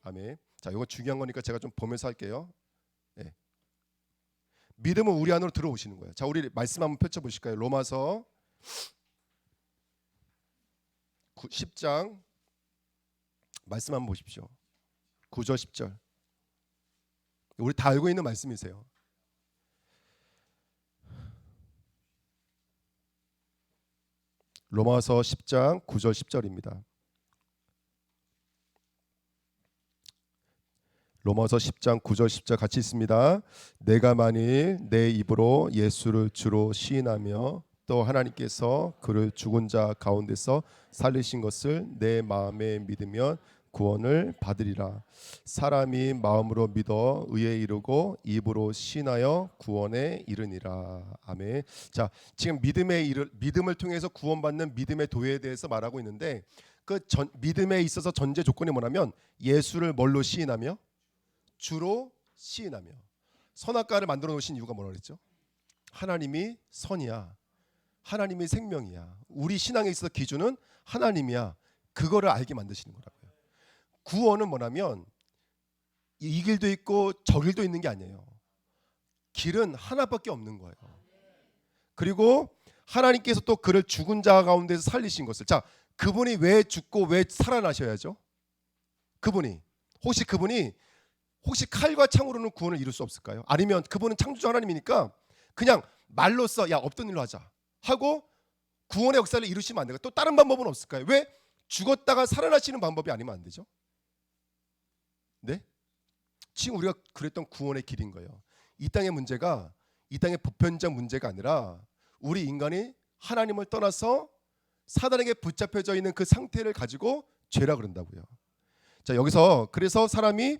아멘. 자, 이거 중요한 거니까 제가 좀 보면서 할게요. 네. 믿음은 우리 안으로 들어오시는 거예요. 자, 우리 말씀 한번 펼쳐 보실까요? 로마서 10장 말씀 한번 보십시오. 9절 10절. 우리 다 알고 있는 말씀이세요. 로마서 10장 9절 10절입니다. 로마서 10장 9절 10절 같이 있습니다. 내가 만일 내 입으로 예수를 주로 시인하며 또 하나님께서 그를 죽은 자 가운데서 살리신 것을 내 마음에 믿으면 구원을 받으리라. 사람이 마음으로 믿어 의에 이르고 입으로 시인하여 구원에 이르니라. 아멘. 자, 지금 믿음을 통해서 구원받는 믿음의 도에 대해서 말하고 있는데 믿음에 있어서 전제 조건이 뭐냐면 예수를 뭘로 시인하며 주로 시인하며. 선악과를 만들어 놓으신 이유가 뭐라 그랬죠? 하나님이 선이야. 하나님이 생명이야. 우리 신앙에 있어서 기준은 하나님이야. 그거를 알게 만드시는 거라고요. 구원은 뭐냐면 이 길도 있고 저 길도 있는 게 아니에요. 길은 하나밖에 없는 거예요. 그리고 하나님께서 또 그를 죽은 자 가운데서 살리신 것을. 자, 그분이 왜 죽고 왜 살아나셔야죠? 그분이 혹시 칼과 창으로는 구원을 이룰 수 없을까요? 아니면 그분은 창조주 하나님이니까 그냥 말로써 야 없던 일로 하자 하고 구원의 역사를 이루시면 안 될까요? 또 다른 방법은 없을까요? 왜 죽었다가 살아나시는 방법이 아니면 안 되죠? 네? 지금 우리가 그랬던 구원의 길인 거예요. 이 땅의 문제가 이 땅의 보편적 문제가 아니라 우리 인간이 하나님을 떠나서 사단에게 붙잡혀져 있는 그 상태를 가지고 죄라 그런다고요. 자, 여기서 그래서 사람이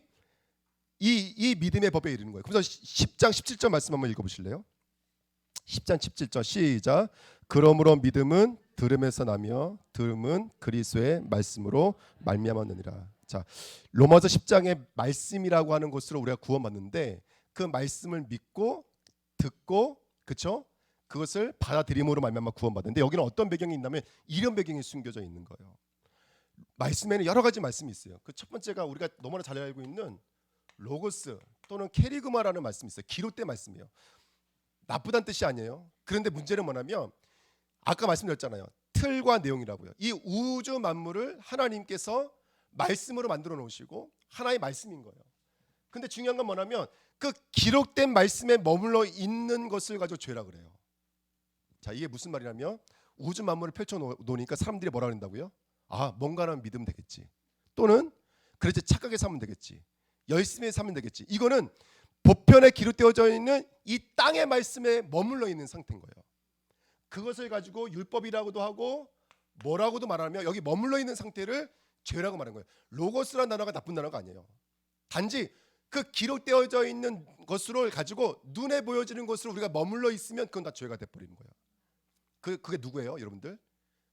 이 믿음의 법에 이르는 거예요. 그래서 10장 17절 말씀 한번 읽어보실래요? 10장 17절 시작. 그러므로 믿음은 들음에서 나며 들음은 그리스도의 말씀으로 말미암았느니라. 자, 로마서 10장의 말씀이라고 하는 것으로 우리가 구원받는데 그 말씀을 믿고 듣고 그렇죠? 그것을 받아들임으로 말미암아 구원받는데 여기는 어떤 배경이 있냐면 이런 배경이 숨겨져 있는 거예요. 말씀에는 여러 가지 말씀이 있어요. 그 첫 번째가 우리가 너무나 잘 알고 있는 로고스 또는 캐리그마라는 말씀이 있어요. 기록된 말씀이에요. 나쁘다는 뜻이 아니에요. 그런데 문제는 뭐냐면 아까 말씀드렸잖아요. 틀과 내용이라고요. 이 우주 만물을 하나님께서 말씀으로 만들어 놓으시고 하나의 말씀인 거예요. 근데 중요한 건 뭐냐면 그 기록된 말씀에 머물러 있는 것을 가지고 죄라 그래요. 자, 이게 무슨 말이냐면 우주 만물을 펼쳐 놓으니까 사람들이 뭐라 그런다고요? 아, 뭔가는 믿으면 되겠지. 또는 그렇지 착하게 살면 되겠지. 열심히 살면 되겠지. 이거는 보편에 기록되어져 있는 이 땅의 말씀에 머물러 있는 상태인 거예요. 그것을 가지고 율법이라고도 하고 뭐라고도 말하며 여기 머물러 있는 상태를 죄라고 말하는 거예요. 로고스라는 단어가 나쁜 단어가 아니에요. 단지 그 기록되어져 있는 것으로 가지고 눈에 보여지는 것으로 우리가 머물러 있으면 그건 다 죄가 돼버리는 거예요. 그게 누구예요, 여러분들?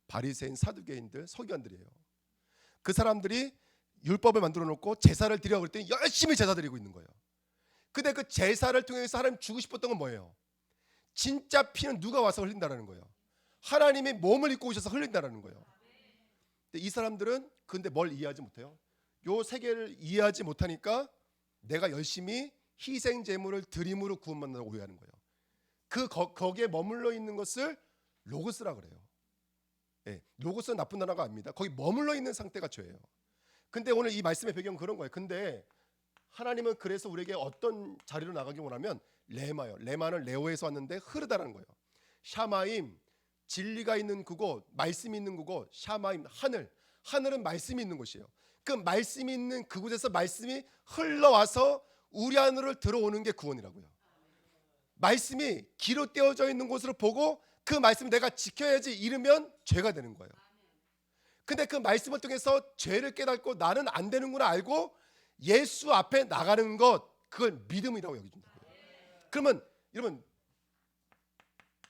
바리새인, 사두개인들, 서기관들이에요. 그 사람들이 율법을 만들어 놓고 제사를 드리라고 그랬더니 열심히 제사 드리고 있는 거예요. 근데 그 제사를 통해서 하나님 주고 싶었던 건 뭐예요? 진짜 피는 누가 와서 흘린다라는 거예요. 하나님이 몸을 입고 오셔서 흘린다라는 거예요. 근데 이 사람들은 근데 뭘 이해하지 못해요? 요 세계를 이해하지 못하니까 내가 열심히 희생 제물을 드림으로 구원받는다고 오해하는 거예요. 거기에 머물러 있는 것을 로고스라 그래요. 예, 로고스는 나쁜 단어가 아닙니다. 거기 머물러 있는 상태가 죄예요. 근데 오늘 이 말씀의 배경은 그런 거예요. 근데 하나님은 그래서 우리에게 어떤 자리로 나가기 원하면 레마요. 레마는 레오에서 왔는데 흐르다라는 거예요. 샤마임, 진리가 있는 그곳, 말씀이 있는 그곳. 샤마임, 하늘은 말씀이 있는 곳이에요. 그 말씀이 있는 그곳에서 말씀이 흘러와서 우리 안으로 들어오는 게 구원이라고요. 말씀이 기로 떼어져 있는 곳으로 보고 그 말씀을 내가 지켜야지 이르면 죄가 되는 거예요. 근데 그 말씀을 통해서 죄를 깨닫고 나는 안 되는구나 알고 예수 앞에 나가는 것, 그걸 믿음이라고 여겨준다고요. 그러면 여러분,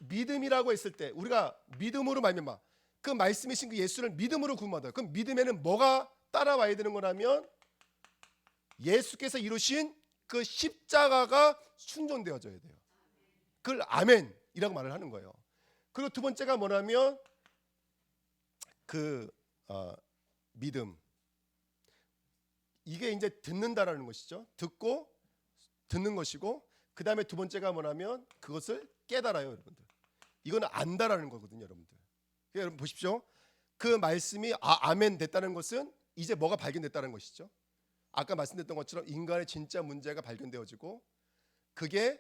믿음이라고 했을 때 우리가 믿음으로 말미암아 그 말씀이신 그 예수를 믿음으로 구원받아요. 그럼 믿음에는 뭐가 따라와야 되는 거라면 예수께서 이루신 그 십자가가 순종되어져야 돼요. 그걸 아멘이라고 말을 하는 거예요. 그리고 두 번째가 뭐냐면 믿음. 이게 이제 듣는다라는 것이죠. 듣고 듣는 것이고, 그 다음에 두 번째가 뭐냐면 그것을 깨달아요, 여러분들. 이거는 안다라는 거거든요, 여러분들. 그러니까 여러분 보십시오. 그 말씀이 아멘 됐다는 것은 이제 뭐가 발견됐다는 것이죠. 아까 말씀드렸던 것처럼 인간의 진짜 문제가 발견되어지고 그게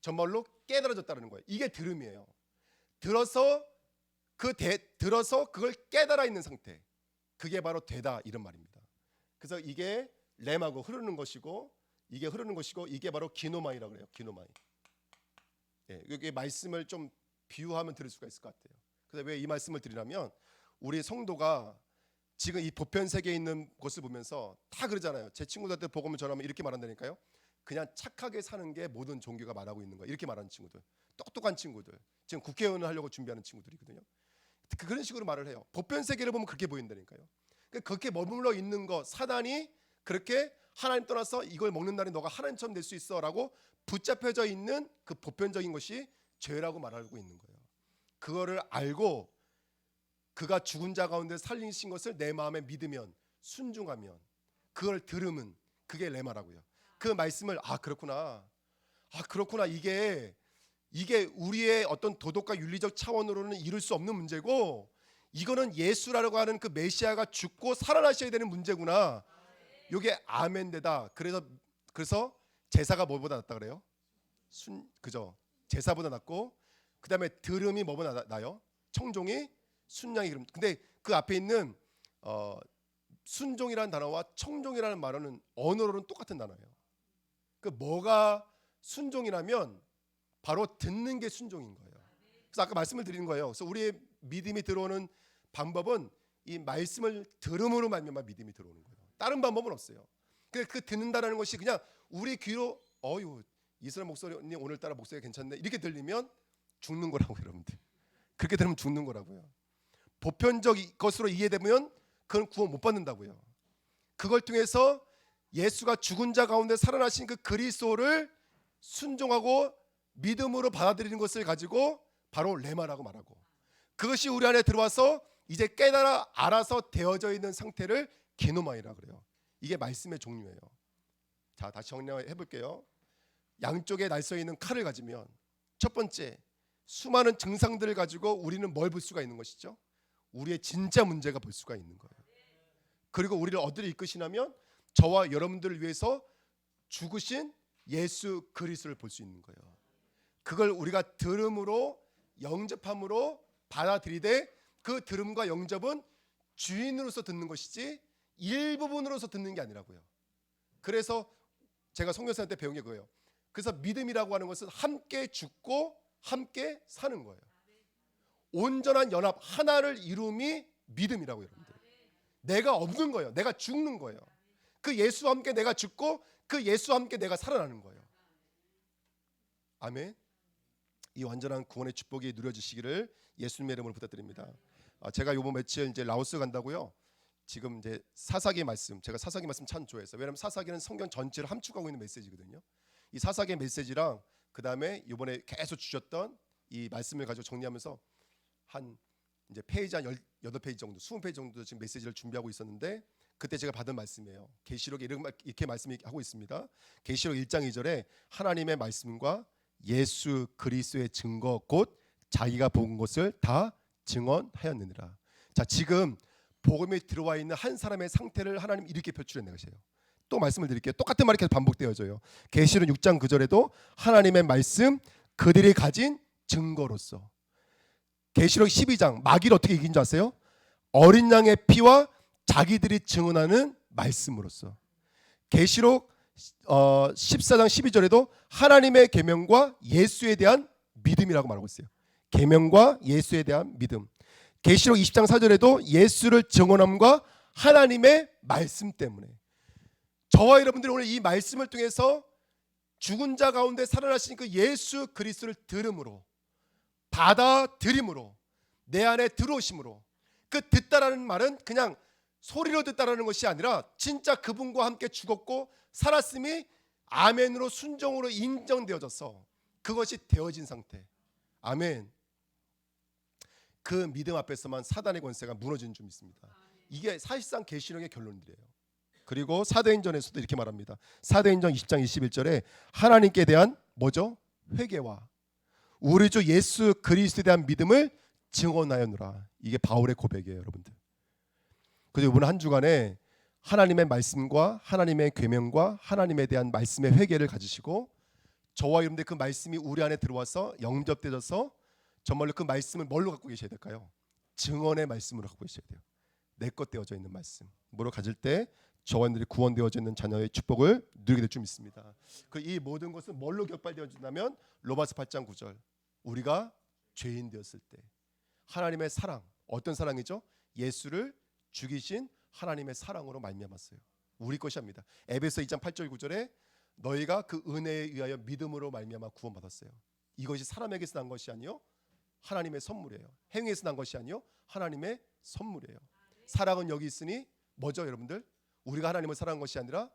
정말로 깨달아졌다는 거예요. 이게 들음이에요. 들어서 그걸 깨달아 있는 상태. 그게 바로 되다 이런 말입니다. 그래서 이게 렘하고 흐르는 것이고 이게 흐르는 것이고 이게 바로 기노마이라고 그래요. 기노마이. 예, 이게 말씀을 좀 비유하면 들을 수가 있을 것 같아요. 그래서 왜 이 말씀을 드리냐면 우리 성도가 지금 이 보편 세계에 있는 것을 보면서 다 그러잖아요. 제 친구들한테 보고면 전하면 이렇게 말한다니까요. 그냥 착하게 사는 게 모든 종교가 말하고 있는 거야. 이렇게 말하는 친구들, 똑똑한 친구들, 지금 국회의원을 하려고 준비하는 친구들이거든요. 그런 식으로 말을 해요. 보편 세계를 보면 그렇게 보인다니까요. 그렇게 머물러 있는 거, 사단이 그렇게 하나님 떠나서 이걸 먹는 날에 너가 하나님처럼 될 수 있어라고 붙잡혀져 있는 그 보편적인 것이 죄라고 말하고 있는 거예요. 그거를 알고 그가 죽은 자 가운데 살리신 것을 내 마음에 믿으면, 순종하면, 그걸 들으면 그게 레마라고요. 그 말씀을 그렇구나, 이게 우리의 어떤 도덕과 윤리적 차원으로는 이룰 수 없는 문제고 이거는 예수라고 하는 그 메시아가 죽고 살아나셔야 되는 문제구나. 이게 아멘되다. 그래서 제사가 뭐보다 낫다 그래요? 그죠? 제사보다 낫고 그 다음에 들음이 뭐보다 나요? 청종이 순양이. 근데 그 앞에 있는 순종이라는 단어와 청종이라는 말은 언어로는 똑같은 단어예요. 그 뭐가 순종이라면 바로 듣는 게 순종인 거예요. 그래서 아까 말씀을 드리는 거예요. 그래서 우리의 믿음이 들어오는 방법은 이 말씀을 들음으로 말미암아 믿음이 들어오는 거예요. 다른 방법은 없어요. 그 듣는다라는 것이 그냥 우리 귀로 이스라엘 목소리 오늘따라 목소리가 괜찮네 이렇게 들리면 죽는 거라고 여러분들. 그렇게 들으면 죽는 거라고요. 보편적 것으로 이해되면 그건 구원 못 받는다고요. 그걸 통해서 예수가 죽은 자 가운데 살아나신 그 그리스도를 순종하고 믿음으로 받아들이는 것을 가지고 바로 레마라고 말하고, 그것이 우리 안에 들어와서 이제 깨달아 알아서 되어져 있는 상태를 게노마이라 그래요. 이게 말씀의 종류예요. 자, 다시 정리해 볼게요. 양쪽에 날서 있는 칼을 가지면 첫 번째, 수많은 증상들을 가지고 우리는 뭘 볼 수가 있는 것이죠? 우리의 진짜 문제가 볼 수가 있는 거예요. 그리고 우리를 어디로 이끄시냐면 저와 여러분들을 위해서 죽으신 예수 그리스도를 볼 수 있는 거예요. 그걸 우리가 들음으로 영접함으로 받아들이되 그 들음과 영접은 주인으로서 듣는 것이지 일부분으로서 듣는 게 아니라고요. 그래서 제가 성교사한테 배운 게 그거예요. 그래서 믿음이라고 하는 것은 함께 죽고 함께 사는 거예요. 온전한 연합 하나를 이룸이 믿음이라고 여러분들. 내가 없는 거예요. 내가 죽는 거예요. 그 예수와 함께 내가 죽고 그 예수와 함께 내가 살아나는 거예요. 아멘. 이 완전한 구원의 축복이 누려지시기를 예수님의 이름으로 부탁드립니다. 제가 이번 며칠 이제 라오스 간다고요. 지금 이제 사사기 말씀, 제가 사사기 말씀 참 좋아해서, 왜냐하면 사사기는 성경 전체를 함축하고 있는 메시지거든요. 이 사사기 메시지랑 그 다음에 이번에 계속 주셨던 이 말씀을 가지고 정리하면서 한 이제 페이지 한 18페이지 정도, 20페이지 정도 지금 메시지를 준비하고 있었는데 그때 제가 받은 말씀이에요. 계시록에 이렇게 말씀하고 있습니다. 계시록 1장 2절에 하나님의 말씀과 예수 그리스도의 증거 곧 자기가 본 것을 다 증언하였느니라. 자, 지금 복음이 들어와 있는 한 사람의 상태를 하나님 이렇게 표출해 내세요. 또 말씀을 드릴게요. 똑같은 말이 계속 반복되어져요. 계시록 6장 9절에도 하나님의 말씀 그들이 가진 증거로서. 계시록 12장 마귀를 어떻게 이긴 줄 아세요? 어린 양의 피와 자기들이 증언하는 말씀으로서. 계시록 14장 12절에도 하나님의 계명과 예수에 대한 믿음이라고 말하고 있어요. 계명과 예수에 대한 믿음. 계시록 20장 4절에도 예수를 증언함과 하나님의 말씀 때문에. 저와 여러분들이 오늘 이 말씀을 통해서 죽은 자 가운데 살아나신 그 예수 그리스도를 들음으로, 받아들임으로, 내 안에 들어오심으로, 그 듣다라는 말은 그냥 소리로 듣다라는 것이 아니라 진짜 그분과 함께 죽었고 살았음이 아멘으로 순종으로 인정되어져서 그것이 되어진 상태. 아멘. 그 믿음 앞에서만 사단의 권세가 무너지는 줄 믿습니다. 이게 사실상 계시록의 결론들이에요. 그리고 사도행전에서도 이렇게 말합니다. 사도행전 20장 21절에 하나님께 대한 뭐죠? 회개와 우리 주 예수 그리스도에 대한 믿음을 증언하였노라. 이게 바울의 고백이에요, 여러분들. 그래서 이번 한 주간에 하나님의 말씀과 하나님의 계명과 하나님에 대한 말씀의 회개를 가지시고 저와 여러분들 그 말씀이 우리 안에 들어와서 영접되어서 정말로 그 말씀을 뭘로 갖고 계셔야 될까요? 증언의 말씀으로 갖고 계셔야 돼요. 내 것 되어져 있는 말씀. 뭐로 가질 때 저와 여러분들이 구원되어져 있는 자녀의 축복을 누리게 될 줄 믿습니다. 그 이 모든 것은 뭘로 격발되어진다면 로마서 8장 9절. 우리가 죄인 되었을 때 하나님의 사랑, 어떤 사랑이죠? 예수를 죽이신 하나님의 사랑으로 말미암았어요. 우리 것이 합니다. 에베소 2장 8절 9절에 너희가 그 은혜에 의하여 믿음으로 말미암아 구원받았어요. 이것이 사람에게서 난 것이 아니요 하나님의 선물이에요. 행위에서 난 것이 아니요 하나님의 선물이에요. 사랑은 여기 있으니 뭐죠, 여러분들? 우리가 하나님을 사랑한 것이 아니라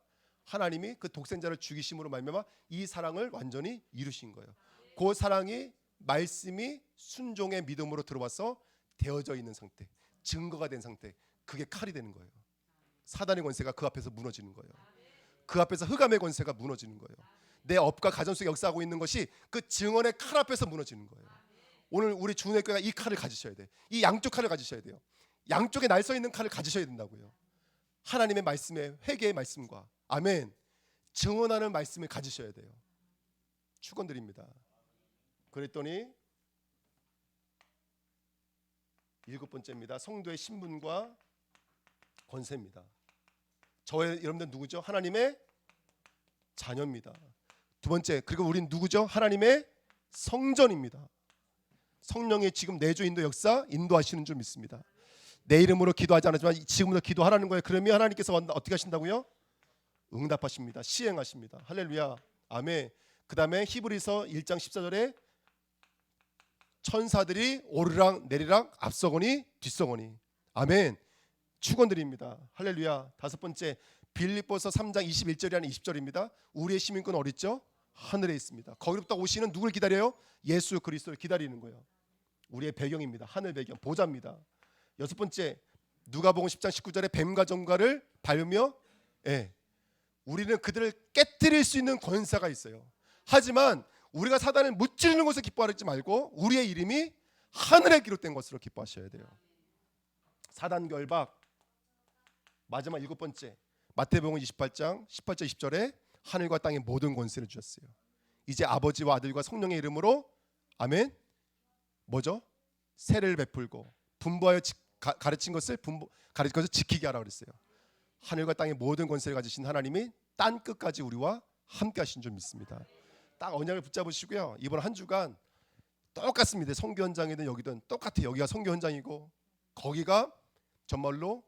하나님이 그 독생자를 죽이심으로 말미암아 이 사랑을 완전히 이루신 거예요. 그 사랑이 말씀이 순종의 믿음으로 들어와서 되어져 있는 상태, 증거가 된 상태, 그게 칼이 되는 거예요. 사단의 권세가 그 앞에서 무너지는 거예요. 그 앞에서 흑암의 권세가 무너지는 거예요. 내 업과 가정 속에 역사하고 있는 것이 그 증언의 칼 앞에서 무너지는 거예요. 오늘 우리 주님의 교회가 이 칼을 가지셔야 돼요. 이 양쪽 칼을 가지셔야 돼요. 양쪽에 날 서 있는 칼을 가지셔야 된다고요. 하나님의 말씀의 회개의 말씀과 아멘 증언하는 말씀을 가지셔야 돼요. 축원드립니다. 그랬더니 7번째입니다. 성도의 신분과 권세입니다. 저의 여러분들 누구죠? 하나님의 자녀입니다. 두 번째, 그리고 우린 누구죠? 하나님의 성전입니다. 성령이 지금 내주 인도 역사 인도하시는 줄 믿습니다. 내 이름으로 기도하지 않았지만 지금부터 기도하라는 거예요. 그러면 하나님께서 어떻게 하신다고요? 응답하십니다. 시행하십니다. 할렐루야. 아멘. 그 다음에 히브리서 1장 14절에 천사들이 오르락 내리락 앞서거니 뒤서거니. 아멘. 축원드립니다. 할렐루야. 다섯 번째, 빌립보서 3장 21절이 아닌 20절입니다. 우리의 시민권 어디 있죠? 하늘에 있습니다. 거기로부터 오시는 누굴 기다려요? 예수 그리스도를 기다리는 거예요. 우리의 배경입니다. 하늘 배경, 보좌입니다. 여섯 번째, 누가복음 10장 19절에 뱀과 정갈을 밟으며 우리는 그들을 깨뜨릴 수 있는 권세가 있어요. 하지만 우리가 사단을 무찌르는 것을 기뻐하지 말고 우리의 이름이 하늘에 기록된 것으로 기뻐하셔야 돼요. 사단 결박. 마지막 7번째, 마태복음 28장 18절 20절에 하늘과 땅의 모든 권세를 주셨어요. 이제 아버지와 아들과 성령의 이름으로 아멘. 뭐죠? 세를 베풀고 분부하여 가르친 것을 지키게 하라 그랬어요. 하늘과 땅의 모든 권세를 가지신 하나님이 땅 끝까지 우리와 함께 하신 줄 믿습니다. 딱 언약을 붙잡으시고요. 이번 한 주간 똑같습니다. 선교 현장이든 여기든 똑같아요. 여기가 선교 현장이고 거기가 정말로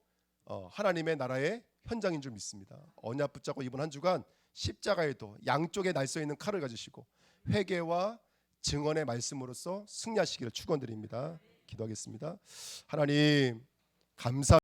하나님의 나라의 현장인 줄 믿습니다. 언약 붙잡고 이번 한 주간 십자가에도 양쪽에 날 서 있는 칼을 가지시고 회개와 증언의 말씀으로써 승리하시기를 축원드립니다. 기도하겠습니다. 하나님 감사